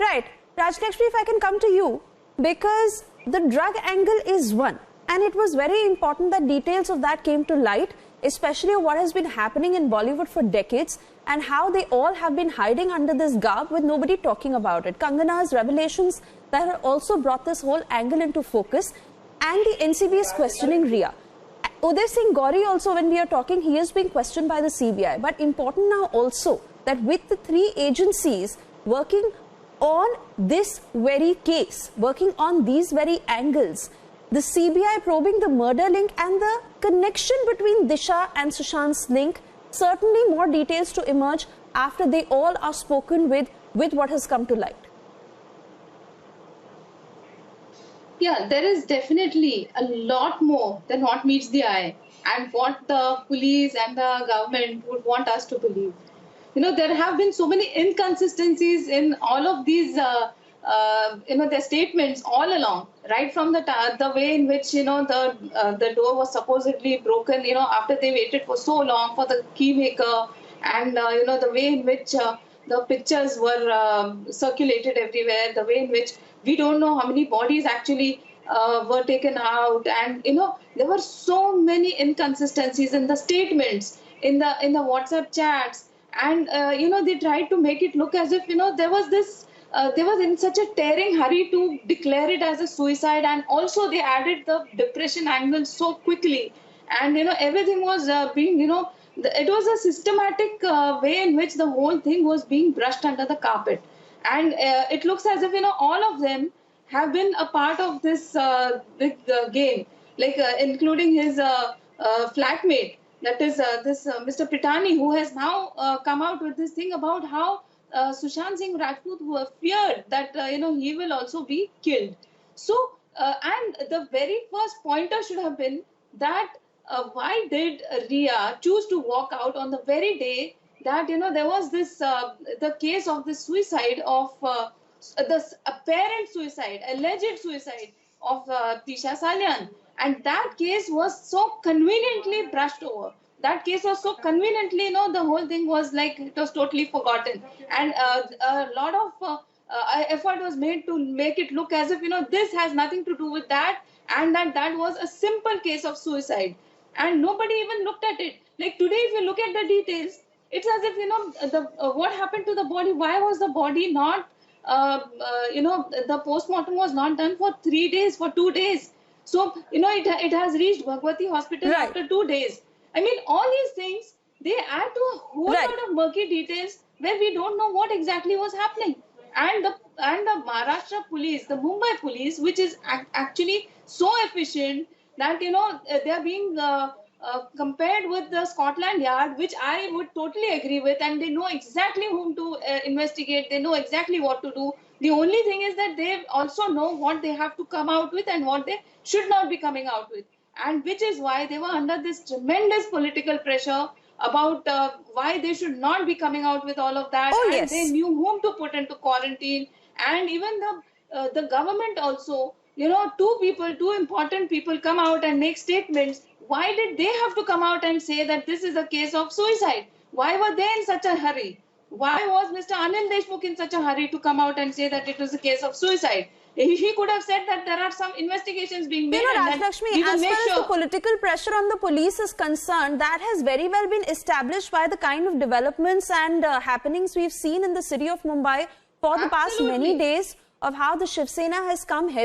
Right. Rajlakshmi, if I can come to you, because the drug angle is one, and it was very important that details of that came to light, especially what has been happening in Bollywood for decades and how they all have been hiding under this garb with nobody talking about it. Kangana's revelations that have also brought this whole angle into focus, and the NCB is questioning Rhea. Uday Singh Gauri also, when we are talking, he is being questioned by the CBI. But important now also that with the three agencies working on this very case, working on these very angles, the CBI probing the murder link and the connection between Disha and Sushant's link, certainly more details to emerge after they all are spoken with what has come to light. Yeah, there is definitely a lot more than what meets the eye and what the police and the government would want us to believe. You know, there have been so many inconsistencies in all of these, their statements all along, right from the way in which, the door was supposedly broken, after they waited for so long for the key maker, and, the way in which the pictures were circulated everywhere, the way in which we don't know how many bodies actually were taken out, and there were so many inconsistencies in the statements, in the WhatsApp chats, and they tried to make it look as if there was in such a tearing hurry to declare it as a suicide, and also they added the depression angle so quickly, and everything was being it was a systematic way in which the whole thing was being brushed under the carpet. And it looks as if, all of them have been a part of this big game, like including his flatmate, that is this Mr. Pitani, who has now come out with this thing about how Sushant Singh Rajput feared that, he will also be killed. So, and the very first pointer should have been that why did Rhea choose to walk out on the very day that there was this the case of the suicide of the apparent suicide, alleged suicide of Tisha Salyan, and that case was so conveniently brushed over. That case was so conveniently, the whole thing was like it was totally forgotten, and a lot of effort was made to make it look as if this has nothing to do with that, and that was a simple case of suicide, and nobody even looked at it. Like today, if you look at the details, it's as if, what happened to the body? Why was the body not, the postmortem was not done for 3 days, for 2 days. So, it has reached Bhagwati Hospital after 2 days. I mean, all these things, they add to a whole lot of murky details where we don't know what exactly was happening. And the Maharashtra police, the Mumbai police, which is actually so efficient that, they are being compared with the Scotland Yard, which I would totally agree with, and they know exactly whom to investigate, they know exactly what to do. The only thing is that they also know what they have to come out with and what they should not be coming out with, and which is why they were under this tremendous political pressure about why they should not be coming out with all of that. And they knew whom to put into quarantine, and even the government also, two important people come out and make statements. Why did they have to come out and say that this is a case of suicide? Why were they in such a hurry? Why was Mr. Anil Deshmukh in such a hurry to come out and say that it was a case of suicide? He could have said that there are some investigations being made. Rajlakshmi, as far as the political pressure on the police is concerned, that has very well been established by the kind of developments and happenings we've seen in the city of Mumbai for the past many days, of how the Shiv Sena has come heavy